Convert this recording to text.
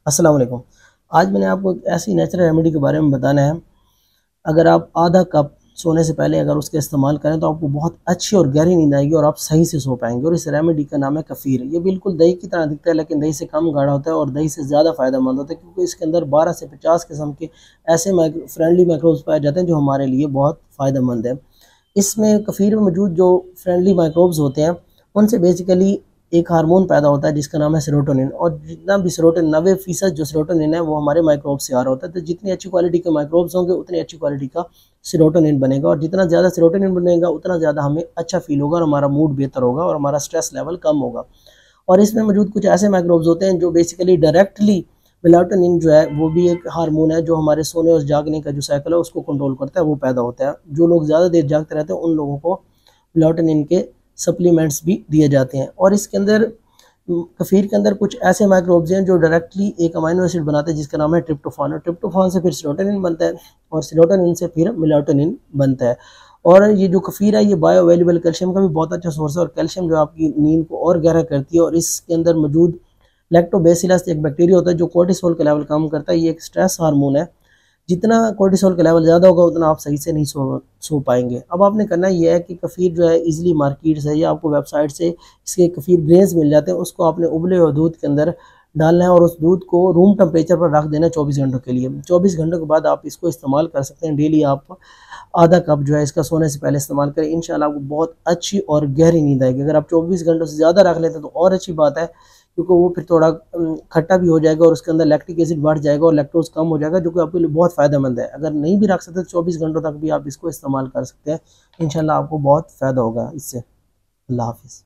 अस्सलाम वालेकुम। आज मैंने आपको एक ऐसी नेचुरल रेमेडी के बारे में बताना है। अगर आप आधा कप सोने से पहले अगर उसका इस्तेमाल करें तो आपको बहुत अच्छी और गहरी नींद आएगी और आप सही से सो पाएंगे। और इस रेमेडी का नाम है कफ़ीर। ये बिल्कुल दही की तरह दिखता है लेकिन दही से कम गाढ़ा होता है और दही से ज़्यादा फ़ायदेमंद होता है, क्योंकि इसके अंदर 12 से 50 किस्म के ऐसे फ्रेंडली माइक्रोब्स पाए जाते हैं जो हमारे लिए बहुत फ़ायदेमंद है। इसमें कफ़ीर में मौजूद जो फ्रेंडली माइक्रोब्स होते हैं उनसे बेसिकली एक हार्मोन पैदा होता है जिसका नाम है सेरोटोनिन। और जितना भी सेरोटोनिन 90% जो सेरोटोनिन है वो हमारे माइक्रोब से आ रहा होता है। तो जितनी अच्छी क्वालिटी के माइक्रोब्स होंगे उतनी अच्छी क्वालिटी का सेरोटोनिन बनेगा, और जितना ज़्यादा सेरोटोनिन बनेगा उतना ज़्यादा हमें अच्छा फील होगा और हमारा मूड बेहतर होगा और हमारा स्ट्रेस लेवल कम होगा। और इसमें मौजूद कुछ ऐसे माइक्रोब्स होते हैं जो बेसिकली डायरेक्टली मेलाटोनिन जो है वो भी एक हार्मोन है जो हमारे सोने और जागने का जो साइकिल है उसको कंट्रोल करता है, वो पैदा होता है। जो लोग ज़्यादा देर जागते रहते हैं उन लोगों को मेलाटोनिन के सप्लीमेंट्स भी दिए जाते हैं। और इसके अंदर कफ़ीर के अंदर कुछ ऐसे माइक्रोब्स हैं जो डायरेक्टली एक अमीनो एसिड बनाते हैं जिसका नाम है ट्रिप्टोफान। और ट्रिप्टोफान से फिर सेरोटोनिन बनता है और सेरोटोनिन से फिर मेलाटोनिन बनता है। और ये जो कफ़ीर है ये बायो अवेलेबल कैल्शियम का भी बहुत अच्छा सोर्स है, और कैल्शियम जो आपकी नींद को और गहरा करती है। और इसके अंदर मौजूद लैक्टोबैसिलस एक बैक्टीरिया होता है जो कोर्टिसोल का लेवल कम करता है। ये एक स्ट्रेस हार्मोन है। जितना कोर्टिसोल का लेवल ज़्यादा होगा उतना आप सही से नहीं सो पाएंगे। अब आपने करना ये है कि कफ़ीर जो है इजीली मार्केट से या आपको वेबसाइट से इसके कफ़ीर ग्रेन्स मिल जाते हैं, उसको आपने उबले हुए दूध के अंदर डालना है और उस दूध को रूम टेम्परेचर पर रख देना है 24 घंटों के लिए। 24 घंटों के बाद आप इसको इस्तेमाल कर सकते हैं। डेली आप आधा कप जो है इसका सोने से पहले इस्तेमाल करें। इंशाल्लाह आपको बहुत अच्छी और गहरी नींद आएगी। अगर आप 24 घंटों से ज़्यादा रख लेते हैं तो और अच्छी बात है, क्योंकि वो फिर थोड़ा खट्टा भी हो जाएगा और उसके अंदर लैक्टिक एसिड बढ़ जाएगा और लैक्टोज कम हो जाएगा, जो कि आपके लिए बहुत फ़ायदेमंद है। अगर नहीं भी रख सकते तो 24 घंटों तक भी आप इसको इस्तेमाल कर सकते हैं। इंशाल्लाह आपको बहुत फ़ायदा होगा इससे। अल्लाह हाफ़िज़।